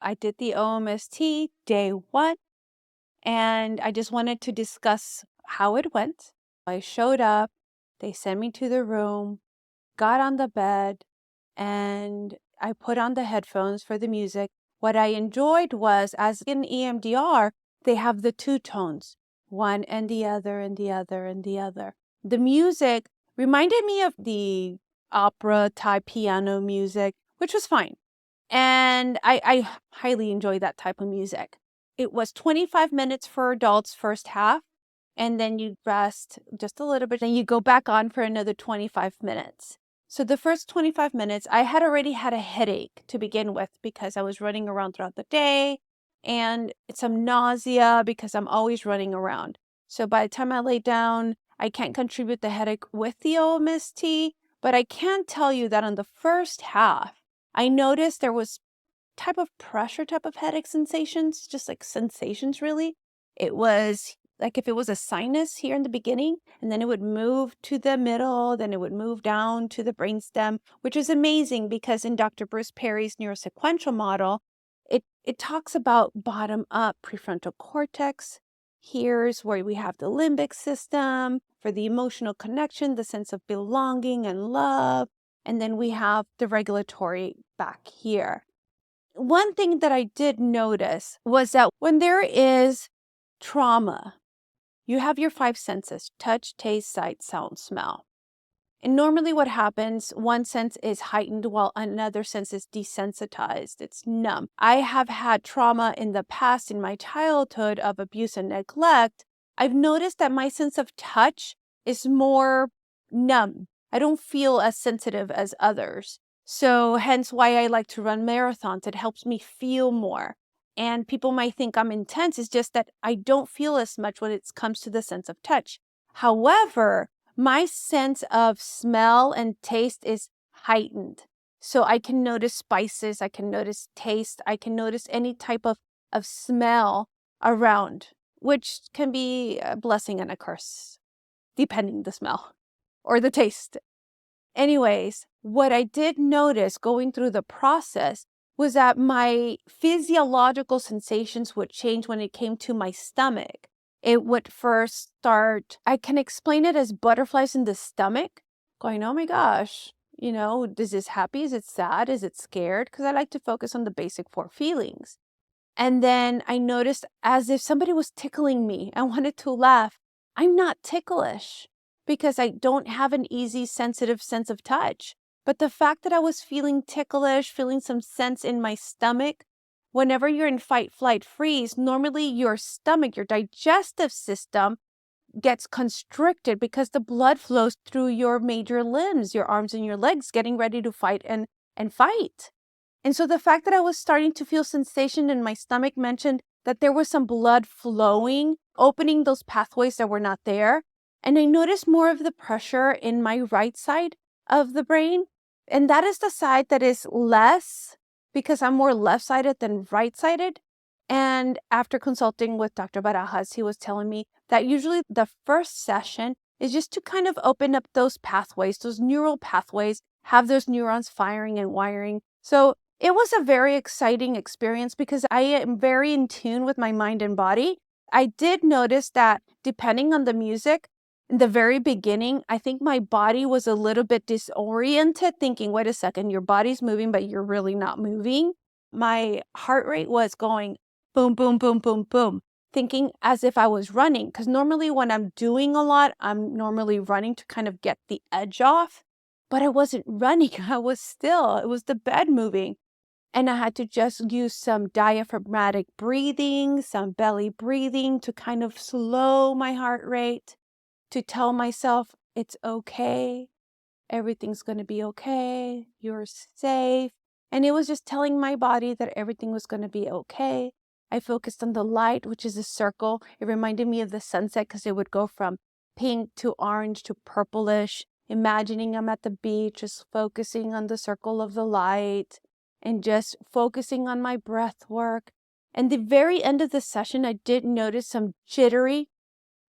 I did the OMST day 1, and I just wanted to discuss how it went. I showed up, they sent me to the room, got on the bed, and I put on the headphones for the music. What I enjoyed was, as in EMDR, they have the 2 tones, one and the other and the other and the other. The music reminded me of the opera type piano music, which was fine. And I highly enjoy that type of music. It was 25 minutes for adults first half, and then you rest just a little bit, and you go back on for another 25 minutes. So the first 25 minutes, I had already had a headache to begin with because I was running around throughout the day, and some nausea because I'm always running around. So by the time I lay down, I can't contribute the headache with the OMST, but I can tell you that on the first half, I noticed there was type of pressure type of headache sensations, just like sensations really. It was like if it was a sinus here in the beginning, and then it would move to the middle, then it would move down to the brainstem, which is amazing because in Dr. Bruce Perry's neurosequential model, it talks about bottom up prefrontal cortex. Here's where we have the limbic system for the emotional connection, the sense of belonging and love. And then we have the regulatory back here. One thing that I did notice was that when there is trauma, you have your 5 senses: touch, taste, sight, sound, smell. And normally what happens, one sense is heightened while another sense is desensitized. It's numb. I have had trauma in the past in my childhood of abuse and neglect. I've noticed that my sense of touch is more numb. I don't feel as sensitive as others. So hence why I like to run marathons. It helps me feel more. And people might think I'm intense. It's just that I don't feel as much when it comes to the sense of touch. However, my sense of smell and taste is heightened. So I can notice spices, I can notice taste, I can notice any type of smell around, which can be a blessing and a curse, depending the smell or the taste. Anyways, what I did notice going through the process was that my physiological sensations would change when it came to my stomach. It would first start, I can explain it as butterflies in the stomach, going, oh my gosh, is this happy? Is it sad? Is it scared? Because I like to focus on the basic 4 feelings. And then I noticed as if somebody was tickling me. I wanted to laugh. I'm not ticklish because I don't have an easy, sensitive sense of touch. But the fact that I was feeling ticklish, feeling some sense in my stomach, whenever you're in fight, flight, freeze, normally your stomach, your digestive system gets constricted because the blood flows through your major limbs, your arms and your legs, getting ready to fight and fight. And so the fact that I was starting to feel sensation in my stomach mentioned that there was some blood flowing, opening those pathways that were not there. And I noticed more of the pressure in my right side of the brain. And that is the side that is less, because I'm more left-sided than right-sided. And after consulting with Dr. Barajas, he was telling me that usually the first session is just to kind of open up those pathways, those neural pathways, have those neurons firing and wiring. So it was a very exciting experience because I am very in tune with my mind and body. I did notice that depending on the music, in the very beginning, I think my body was a little bit disoriented, thinking, wait a second, your body's moving, but you're really not moving. My heart rate was going boom, boom, boom, boom, boom, thinking as if I was running. Because normally when I'm doing a lot, I'm normally running to kind of get the edge off. But I wasn't running. I was still. It was the bed moving. And I had to just use some diaphragmatic breathing, some belly breathing to kind of slow my heart rate, to tell myself it's okay, everything's going to be okay, you're safe. And it was just telling my body that everything was going to be okay. I focused on the light, which is a circle. It reminded me of the sunset because it would go from pink to orange to purplish. Imagining I'm at the beach, just focusing on the circle of the light and just focusing on my breath work. And the very end of the session, I did notice some jittery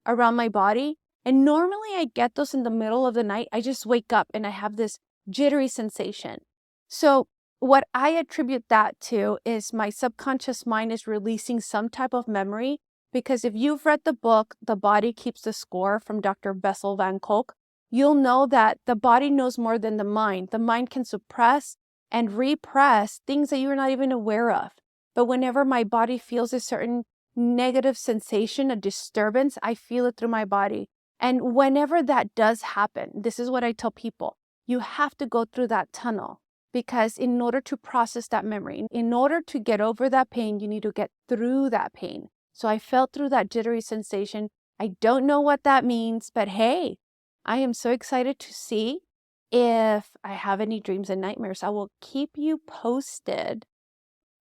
around my body. And normally I get those in the middle of the night. I just wake up and I have this jittery sensation. So what I attribute that to is my subconscious mind is releasing some type of memory. Because if you've read the book, The Body Keeps the Score from Dr. Bessel van Kolk, you'll know that the body knows more than the mind. The mind can suppress and repress things that you're not even aware of. But whenever my body feels a certain negative sensation, a disturbance, I feel it through my body. And whenever that does happen, this is what I tell people, you have to go through that tunnel. Because in order to process that memory, in order to get over that pain, you need to get through that pain. So I felt through that jittery sensation. I don't know what that means, but hey, I am so excited to see if I have any dreams and nightmares. I will keep you posted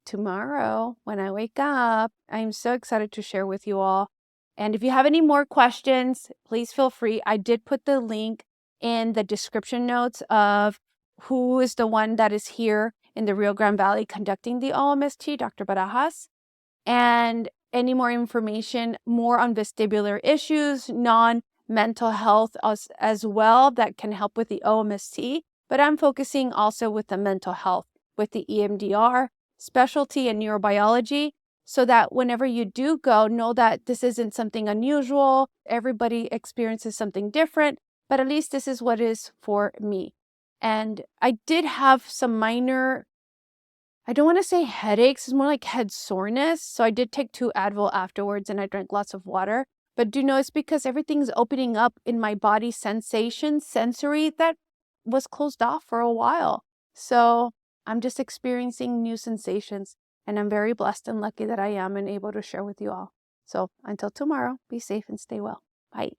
tomorrow when I wake up. I'm so excited to share with you all. And if you have any more questions, please feel free. I did put the link in the description notes of who is the one that is here in the Rio Grande Valley conducting the OMST, Dr. Barajas. And any more information, more on vestibular issues, non-mental health as well that can help with the OMST. But I'm focusing also with the mental health, with the EMDR, specialty in neurobiology, so that whenever you do go, know that this isn't something unusual. Everybody experiences something different, but at least this is what is for me. And I did have some minor, I don't want to say headaches, it's more like head soreness. So I did take 2 Advil afterwards and I drank lots of water. But do know it's because everything's opening up in my body sensory that was closed off for a while. So I'm just experiencing new sensations and I'm very blessed and lucky that I am and able to share with you all. So until tomorrow, be safe and stay well. Bye.